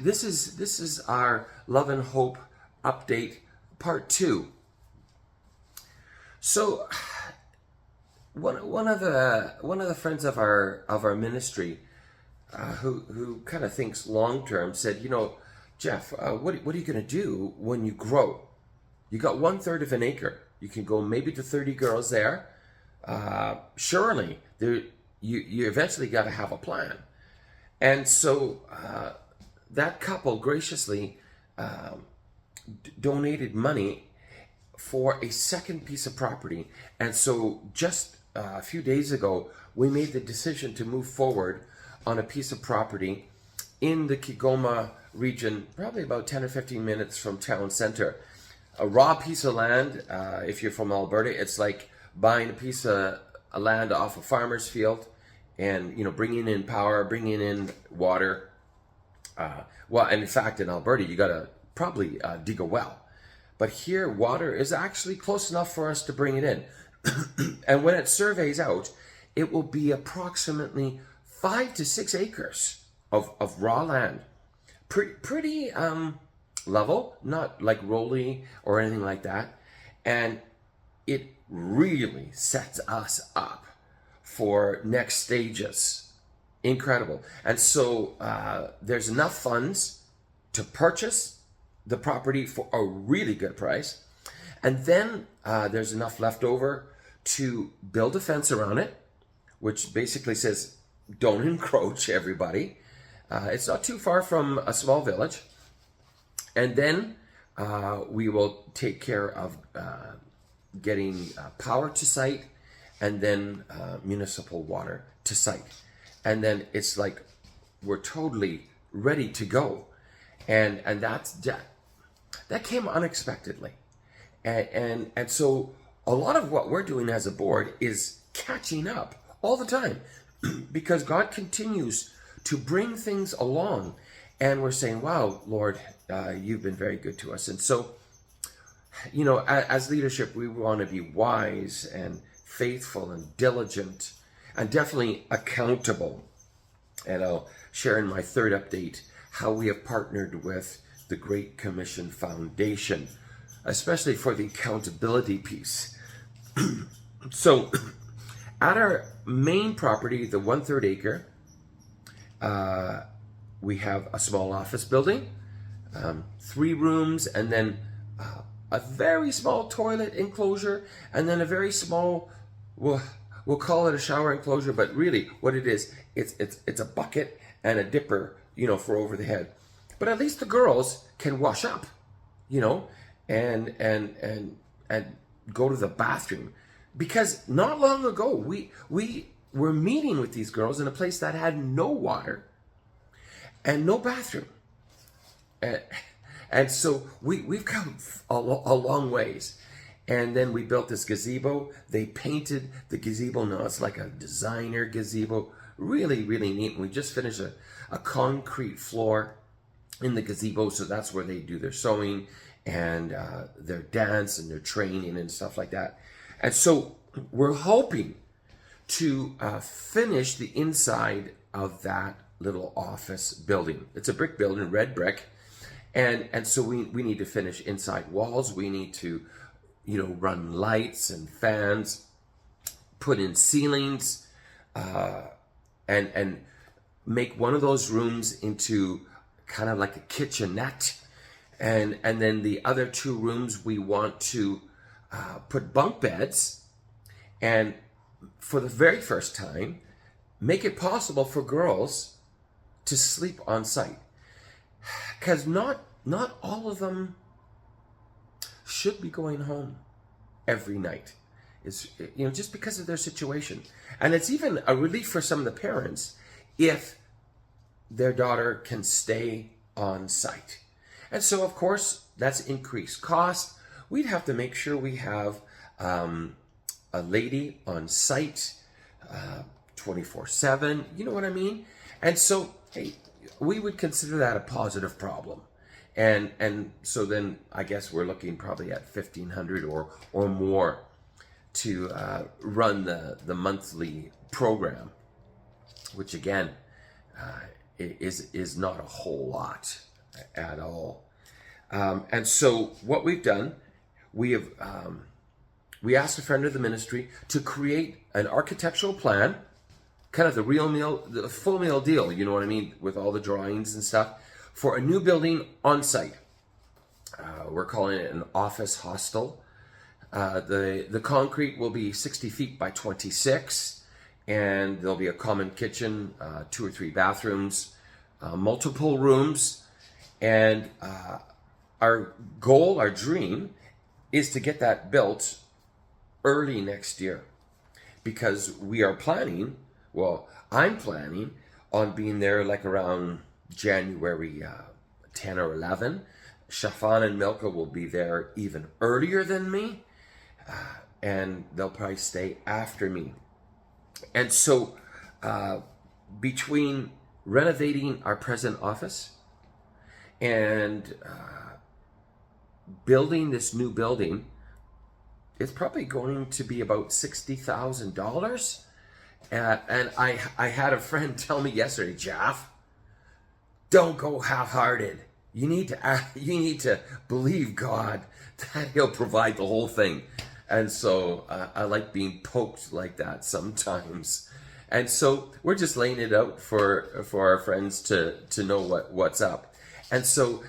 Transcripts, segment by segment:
this is our Love and Hope update part 2. So one of the friends of our ministry who kind of thinks long term said, Jeff, what are you going to do when you grow? You got 1/3 of an acre. You can go maybe to 30 girls there. Surely you eventually got to have a plan. And so that couple graciously donated money for a second piece of property. And so just a few days ago, we made the decision to move forward on a piece of property in the Kigoma region, probably about 10 or 15 minutes from town center. A raw piece of land, if you're from Alberta, it's like buying a piece of land off a farmer's field and, bringing in power, bringing in water. And in fact, in Alberta, you got to probably dig a well. But here, water is actually close enough for us to bring it in. And when it surveys out, it will be approximately 5 to 6 acres of raw land. Pretty level, not like rolly or anything like that. And it really sets us up for next stages. Incredible. And so there's enough funds to purchase the property for a really good price. And then there's enough left over to build a fence around it, which basically says, don't encroach, everybody. It's not too far from a small village. And then we will take care of getting power to site and then municipal water to site. And then it's like we're totally ready to go. And that came unexpectedly. And so a lot of what we're doing as a board is catching up all the time because God continues to bring things along. And we're saying, wow, Lord, you've been very good to us. And so, as leadership, we want to be wise and faithful and diligent and definitely accountable. And I'll share in my third update how we have partnered with the Great Commission Foundation, especially for the accountability piece. So at our main property, the 1/3 acre, we have a small office building, 3 rooms, and then a very small toilet enclosure, and then a very small, we'll call it a shower enclosure, but really what it is, it's a bucket and a dipper, for over the head. But at least the girls can wash up, and go to the bathroom. Because not long ago, we were meeting with these girls in a place that had no water and no bathroom. And so we've come a long ways. And then we built this gazebo. They painted the gazebo. Now it's like a designer gazebo. Really, really neat. And we just finished a concrete floor in the gazebo. So that's where they do their sewing and their dance and their training and stuff like that. And so we're hoping to finish the inside of that little office building. It's a brick building, red brick. And so we need to finish inside walls. We need to, run lights and fans, put in ceilings, and make one of those rooms into kind of like a kitchenette. And then the other 2 rooms, we want to put bunk beds, and for the very first time, make it possible for girls to sleep on site. Because not all of them should be going home every night. It's, just because of their situation. And it's even a relief for some of the parents if their daughter can stay on site. And so, of course, that's increased cost. We'd have to make sure we have a lady on site 24/7. You know what I mean? And so, hey, we would consider that a positive problem. And so then I guess we're looking probably at $1,500 or more to run the monthly program, which again is not a whole lot. at all. And so what we've done, we have we asked a friend of the ministry to create an architectural plan, kind of the full meal deal, you know what I mean, with all the drawings and stuff, for a new building on site. We're calling it an office hostel. The concrete will be 60 feet by 26, and there'll be a common kitchen, 2 or 3 bathrooms, multiple rooms, and our goal, our dream, is to get that built early next year, because we are planning, well, I'm planning on being there like around January 10 or 11. Shafan and Milka will be there even earlier than me, and they'll probably stay after me. And so between renovating our present office and building this new building, it's probably going to be about $60,000. And I had a friend tell me yesterday, Jeff, don't go half-hearted. You need to believe God that He'll provide the whole thing. And so I like being poked like that sometimes. And so we're just laying it out for our friends to know what's up. And so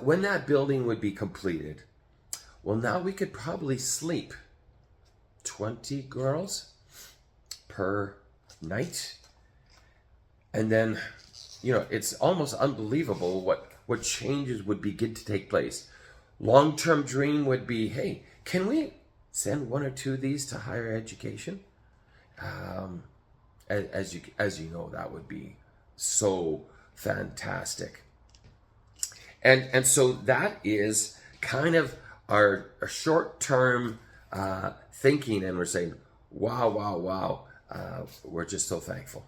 when that building would be completed, well, now we could probably sleep 20 girls per night. And then, you know, it's almost unbelievable what changes would begin to take place. Long-term dream would be, hey, can we send 1 or 2 of these to higher education? As you know, that would be so fantastic. And so that is kind of our short-term thinking, and we're saying, wow, we're just so thankful.